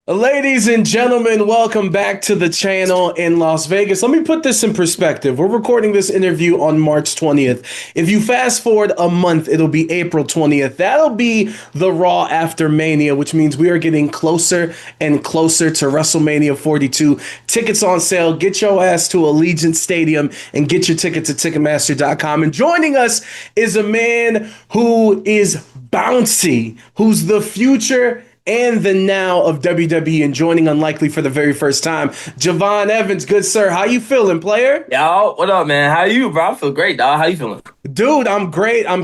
Ladies and gentlemen, welcome back to the channel in Las Vegas. Let me put this in perspective. We're recording this interview on March 20th. If you fast forward a month, it'll be April 20th. That'll be the Raw after Mania, which means we are getting closer and closer to WrestleMania 42. Tickets on sale. Get your ass to Allegiant Stadium and get your tickets at Ticketmaster.com. And joining us is a man who is bouncy, who's the future and the now of WWE, and joining Unlikely for the very first time, Javon Evans. Good sir, how you feeling, player? Yo, what up, man? How you, bro? I feel great, dog. How you feeling? Dude, I'm great. I'm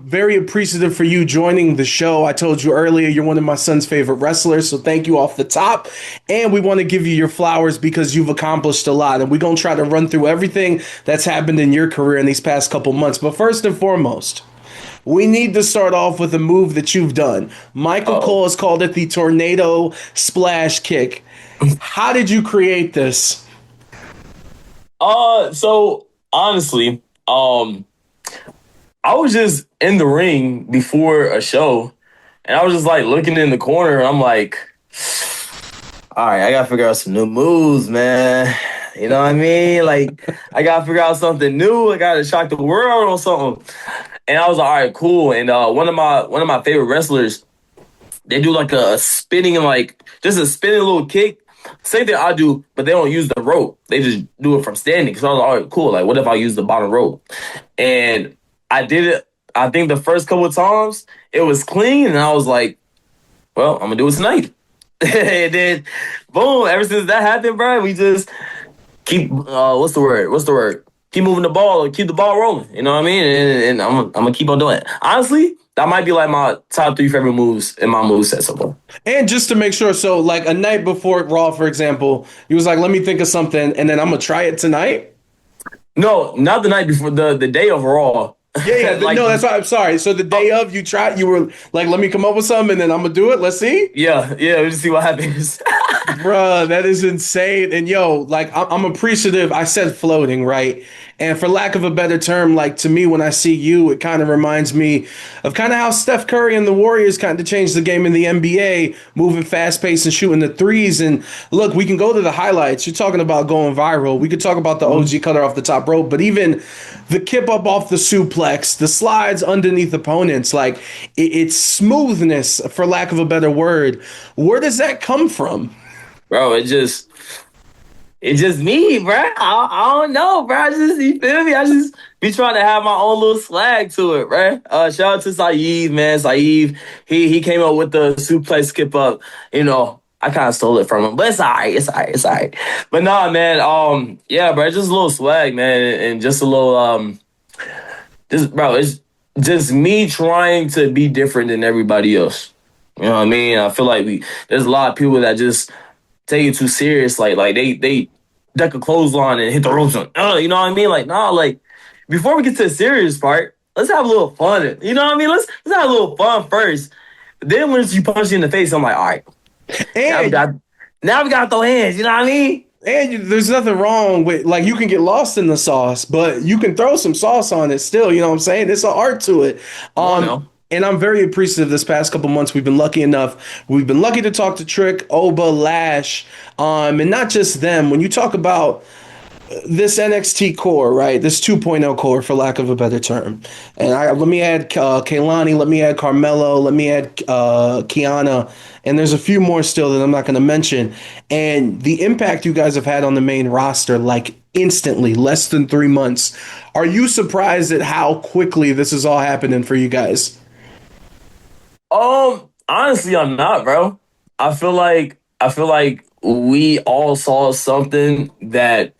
very appreciative for you joining the show. I told you earlier you're one of my son's favorite wrestlers, so thank you off the top. And we want to give you your flowers because you've accomplished a lot, and we're going to try to run through everything that's happened in your career in these past couple months. But first and foremost, we need to start off with a move that you've done. Michael Cole has called it the Tornado Splash Kick. How did you create this? So honestly, I was just in the ring before a show, and I was just like looking in the corner, and I'm like, all right, I gotta figure out some new moves, man. You know what I mean? Like, I gotta figure out something new. I gotta shock the world or something. And I was like, all right, cool. And one of my favorite wrestlers, they do like a spinning, like just a spinning little kick. Same thing I do, but they don't use the rope. They just do it from standing. So I was like, all right, cool. Like, what if I use the bottom rope? And I did it. I think the first couple of times it was clean, and I was like, well, I'm gonna do it tonight. And then, boom! Ever since that happened, bro, we just keep what's the word? Keep moving the ball, keep the ball rolling. You know what I mean? And I'm gonna keep on doing it. Honestly, that might be like my top 3 favorite moves in my moveset so far. And just to make sure, so like a night before Raw, for example, you was like, let me think of something, and then I'm gonna try it tonight. No, not the night before, the day of Raw. Yeah, Like, no, that's why I'm sorry. So the day of you tried, you were like, let me come up with something, and then I'm gonna do it. Let's see. yeah, we'll just see what happens. Bruh, that is insane. And yo, like I'm appreciative. I said floating, right? And for lack of a better term, like to me, when I see you, it kind of reminds me of kind of how Steph Curry and the Warriors kind of changed the game in the NBA, moving fast pace and shooting the threes. And look, we can go to the highlights. You're talking about going viral. We could talk about the OG cutter off the top rope, but even the kip up off the suplex, the slides underneath opponents, like it's smoothness, for lack of a better word. Where does that come from? Bro, it's just me, bro. I don't know, bro. You feel me? I just be trying to have my own little swag to it, bro. Shout out to Saeed, man. Saeed, he came up with the suplex skip up. You know, I kind of stole it from him, but it's all right. It's all right. It's all right. But nah, man. Yeah, bro. Just a little swag, man, and just a little bro. It's just me trying to be different than everybody else. You know what I mean? I feel like there's a lot of people that just take it too serious. Like they duck a clothesline and hit the ropes. You know what I mean? Like, nah, like before we get to the serious part, let's have a little fun. You know what I mean? Let's have a little fun first. Then once you punch you in the face, I'm like, all right. And Now we gotta throw hands, you know what I mean? there's nothing wrong with, like, you can get lost in the sauce, but you can throw some sauce on it still. You know what I'm saying? It's an art to it. No. And I'm very appreciative this past couple months. We've been lucky to talk to Trick, Oba, Lash, and not just them. When you talk about this NXT core, right? This 2.0 core, for lack of a better term. And let me add Kaylani, let me add Carmelo, let me add Kiana, and there's a few more still that I'm not going to mention. And the impact you guys have had on the main roster, like instantly, less than 3 months. Are you surprised at how quickly this is all happening for you guys? Honestly, I'm not, bro. I feel like we all saw something that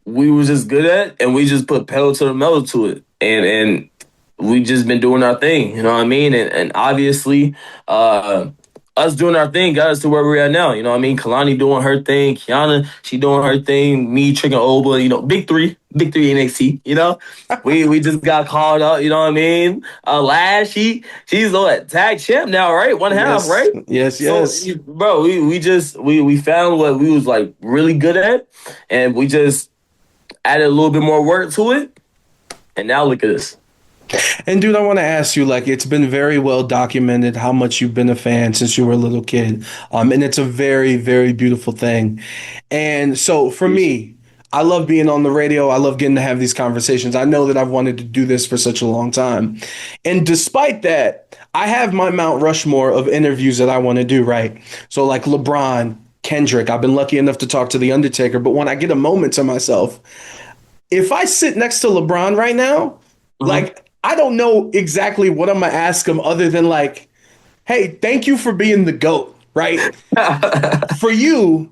we was just good at, and we just put pedal to the metal to it, and we just been doing our thing. You know what I mean? And obviously, us doing our thing got us to where we're at now. You know what I mean? Kalani doing her thing, Kiana, she doing her thing, me, Trick, and Oba, you know, big three NXT, you know? we just got called out, you know what I mean? Lash, she's a tag champ now, right? One half, Yes. right? Yes. So, bro, we found what we was like really good at, and we just added a little bit more work to it, and now look at this. And dude, I want to ask you, like, it's been very well documented how much you've been a fan since you were a little kid. And it's a very, very beautiful thing. And so for me, I love being on the radio. I love getting to have these conversations. I know that I've wanted to do this for such a long time. And despite that, I have my Mount Rushmore of interviews that I want to do, right? So like LeBron, Kendrick, I've been lucky enough to talk to The Undertaker, but when I get a moment to myself, if I sit next to LeBron right now, Mhm. like I don't know exactly what I'm gonna ask him other than like, hey, thank you for being the GOAT, right? For you,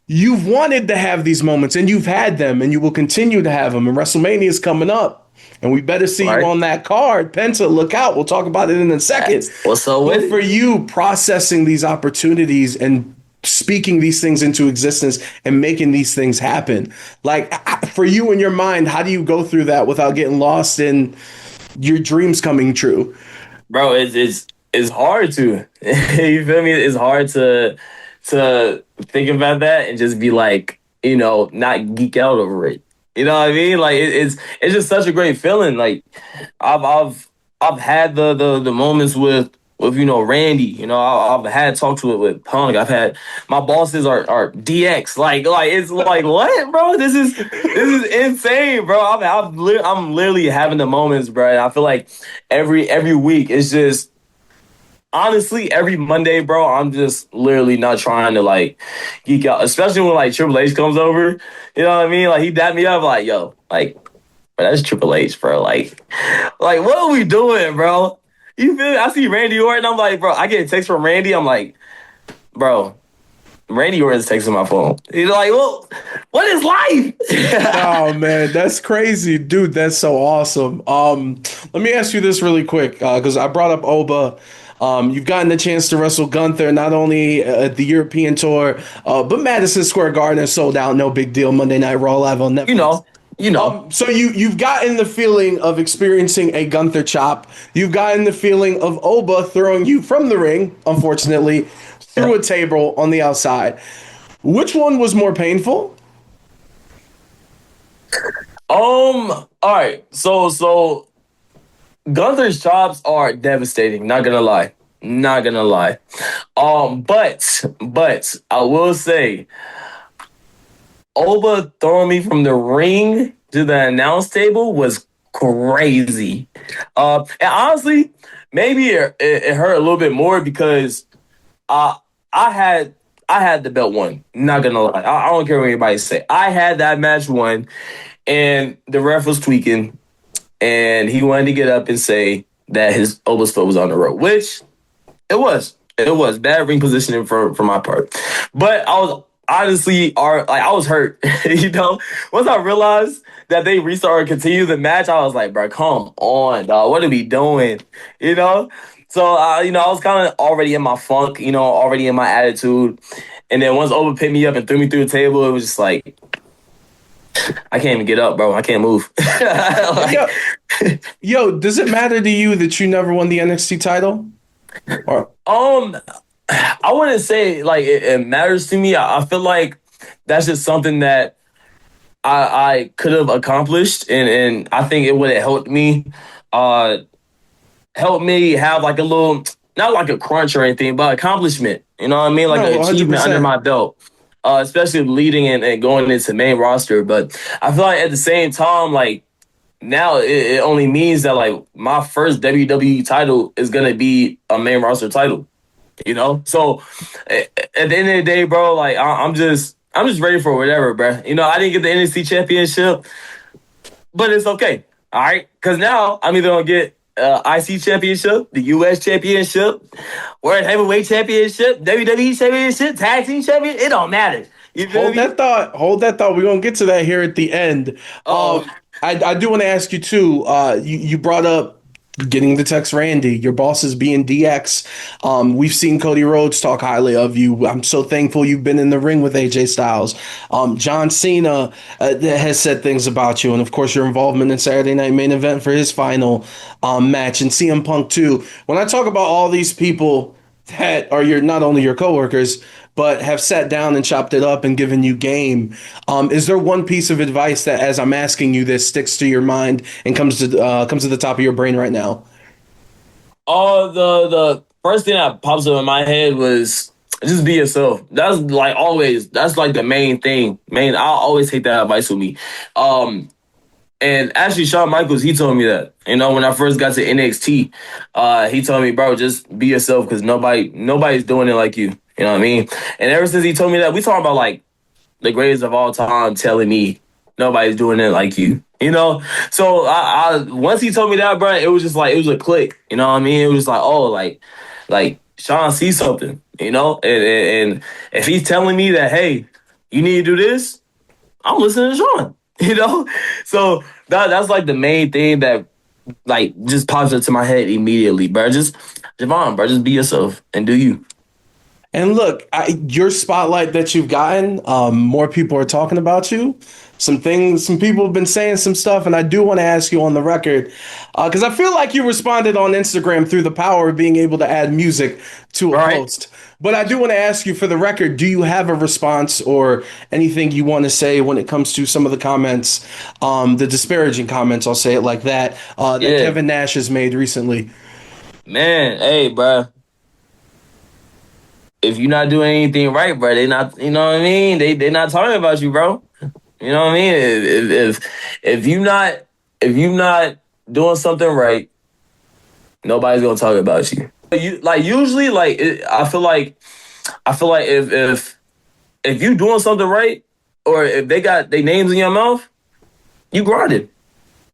you've wanted to have these moments and you've had them and you will continue to have them. And WrestleMania is coming up. And we better see you Right? on that card. Penta, look out. We'll talk about it in a second. What's up with But for it? you, processing these opportunities and speaking these things into existence and making these things happen, like for you in your mind, how do you go through that without getting lost in your dreams coming true? Bro, it's hard to. You feel me? It's hard to think about that and just be like, not geek out over it. You know what I mean? Like it's just such a great feeling. Like I've I've I've had the moments with Randy. I've had talk to it with Punk. I've had my bosses are DX. Like it's like what, bro? This is insane, bro. I'm literally having the moments, bro. And I feel like every week it's just honestly, every Monday, bro, I'm just literally not trying to like geek out, especially when like Triple H comes over. You know what I mean? Like he dapped me up, like, yo, like, bro, that's Triple H, bro. Like, what are we doing, bro? You feel me? I see Randy Orton, I'm like, bro, I get a text from Randy, I'm like, bro, Randy Orton's texting my phone. He's like, well, what is life? Oh man, that's crazy, dude. That's so awesome. Let me ask you this really quick, because I brought up Oba. You've gotten the chance to wrestle Gunther not only at the European tour, but Madison Square Garden is sold out. No big deal. Monday Night Raw live on you Netflix. know, you know. So you've gotten the feeling of experiencing a Gunther chop. You've gotten the feeling of Oba throwing you from the ring, unfortunately, through a table on the outside. Which one was more painful? All right. So Gunther's chops are devastating. Not gonna lie. Not gonna lie. But I will say, Oba throwing me from the ring to the announce table was crazy. And honestly, maybe it hurt a little bit more because uh, I had I had the belt won. Not gonna lie. I don't care what anybody say. I had that match won, and the ref was tweaking, and he wanted to get up and say that his Oba's foot was on the rope, which it was. It was bad ring positioning for my part. But I was honestly I was hurt. Once I realized that they restarted continue the match, I was like, bro, come on, dog. What are we doing? You know? So I was kind of already in my funk, already in my attitude. And then once Oba picked me up and threw me through the table, it was just like I can't even get up, bro. I can't move. Yo, Like, yo, does it matter to you that you never won the NXT title? Or um, I wouldn't say like it matters to me. I feel like that's just something that I could have accomplished, and I think it would have uh, helped me have like a little, not like a crunch or anything, but accomplishment. You know what I mean? Like no, an achievement under 100%. my belt. Especially leading and going into main roster. But I feel like at the same time, like now it only means that like my first WWE title is gonna be a main roster title. So at the end of the day, bro, like I'm just ready for whatever, bro. I didn't get the NXT championship, but it's okay. All right, because now I'm either gonna get IC championship, the US championship, World Heavyweight championship, WWE championship, tag team champion. It don't matter. You feel Hold me? that thought. Hold that thought. We're gonna get to that here at the end. Oh, I do want to ask you too. You brought up getting the text Randy. Your boss is being DX. We've seen Cody Rhodes talk highly of you. I'm so thankful you've been in the ring with AJ Styles. John Cena has said things about you, and of course your involvement in Saturday Night Main Event for his final match, and CM Punk too. When I talk about all these people that are your not only your coworkers but have sat down and chopped it up and given you game. Is there one piece of advice that, as I'm asking you this, sticks to your mind and comes to the top of your brain right now? The first thing that pops up in my head was just be yourself. That's like always. That's like the main thing. I'll always take that advice with me. And actually, Shawn Michaels, he told me that. You know, when I first got to NXT, he told me, bro, just be yourself because nobody's doing it like you. You know what I mean? And ever since he told me that, we talking about like the greatest of all time telling me nobody's doing it like you. You know? So I once he told me that, bro, it was just like, it was a click. You know what I mean? It was like, oh, like Sean sees something, you know? And if he's telling me that, hey, you need to do this, I'm listening to Sean, you know? So that's like the main thing that like just pops into my head immediately, bro. Just, Javon, bro, just be yourself and do you. And look, your spotlight that you've gotten, more people are talking about you. Some people have been saying some stuff, and I do want to ask you on the record, because I feel like you responded on Instagram through the power of being able to add music to a post. But I do want to ask you for the record, do you have a response or anything you want to say when it comes to some of the comments, the disparaging comments, I'll say it like that, that Kevin Nash has made recently? Man, hey, bro. If you're not doing anything right, bro, they not, you know what I mean? They not talking about you, bro. You know what I mean? If you not doing something right, nobody's gonna talk about you. Usually I feel like if you doing something right, or if they got their names in your mouth, you grinded.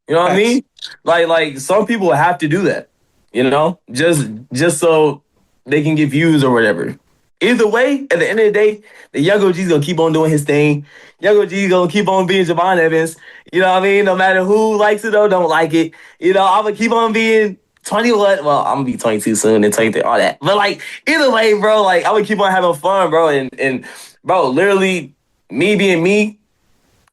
You know what I mean? Like some people have to do that. You know, just so they can get views or whatever. Either way, at the end of the day, the Young OG's gonna keep on doing his thing. Young OG's gonna keep on being Javon Evans. You know what I mean? No matter who likes it or don't like it. You know, I'm gonna keep on being 21. Well, I'm gonna be 22 soon and 23, all that. But like, either way, bro, like I'm gonna keep on having fun, bro. And bro, literally, me being me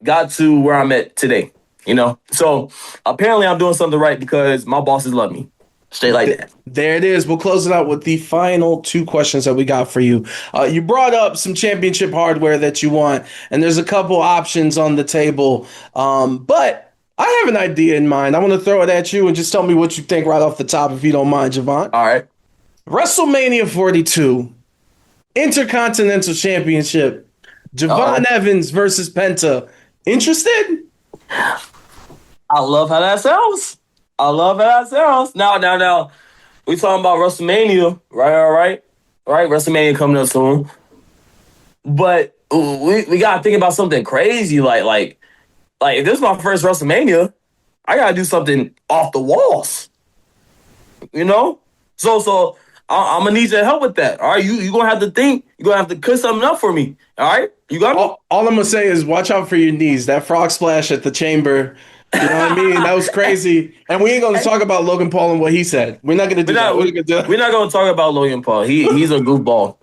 got to where I'm at today. You know? So apparently I'm doing something right because my bosses love me. Straight like that. There it is. We'll close it out with the final two questions that we got for you. You brought up some championship hardware that you want, and there's a couple options on the table. But I have an idea in mind. I want to throw it at you and just tell me what you think right off the top, if you don't mind, Javon. All right. WrestleMania 42, Intercontinental Championship, Javon Evans versus Penta. Interested? I love how that sounds. Now, we talking about WrestleMania, right? All right. WrestleMania coming up soon. But we gotta think about something crazy. Like if this is my first WrestleMania, I gotta do something off the walls. You know? So I'm gonna need your help with that. All right, you gonna have to think. You gonna have to cook something up for me. All right, you got me. All I'm gonna say is watch out for your knees. That frog splash at the chamber. You know what I mean? That was crazy. And we ain't gonna talk about Logan Paul and what he said. We're not gonna do that. We're not gonna talk about Logan Paul. He's a goofball.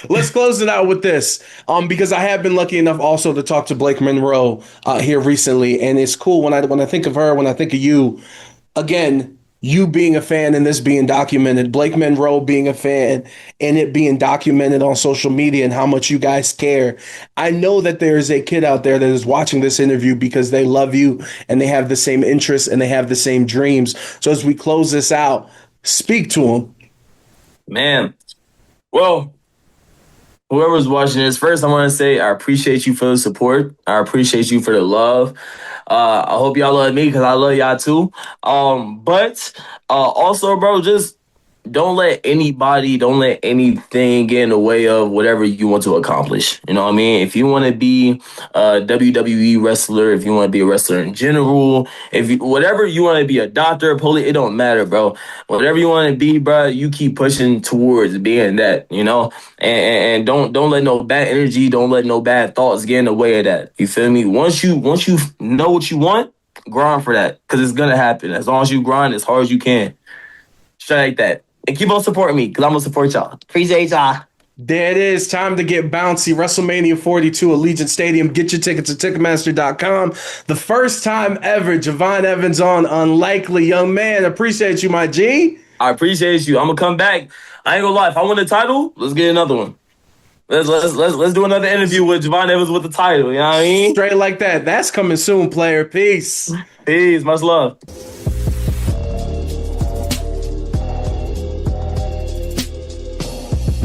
Let's close it out with this. Because I have been lucky enough also to talk to Blake Monroe here recently, and it's cool when I think of her, when I think of you, again, you being a fan and this being documented, Blake Monroe being a fan and it being documented on social media and how much you guys care. I know that there is a kid out there that is watching this interview because they love you and they have the same interests and they have the same dreams. So as we close this out, speak to them. Man, well, whoever's watching this, first I want to say I appreciate you for the support. I appreciate you for the love. I hope y'all love me because I love y'all too. But also, bro, just don't let anything get in the way of whatever you want to accomplish. You know what I mean? If you want to be a WWE wrestler, if you want to be a wrestler in general, whatever you want to be, a doctor, a police, it don't matter, bro. Whatever you want to be, bro, you keep pushing towards being that, you know? And don't let no bad energy, don't let no bad thoughts get in the way of that. You feel me? Once you know what you want, grind for that because it's going to happen. As long as you grind as hard as you can. Straight like that. And keep on supporting me because I'm going to support y'all. Appreciate y'all. There it is. Time to get bouncy. WrestleMania 42, Allegiant Stadium. Get your tickets at Ticketmaster.com. The first time ever, Javon Evans on Unlikely. Young man, appreciate you, my G. I appreciate you. I'm going to come back. I ain't going to lie. If I win the title, let's get another one. Let's do another interview with Javon Evans with the title. You know what I mean? Straight like that. That's coming soon, player. Peace. Peace. Much love.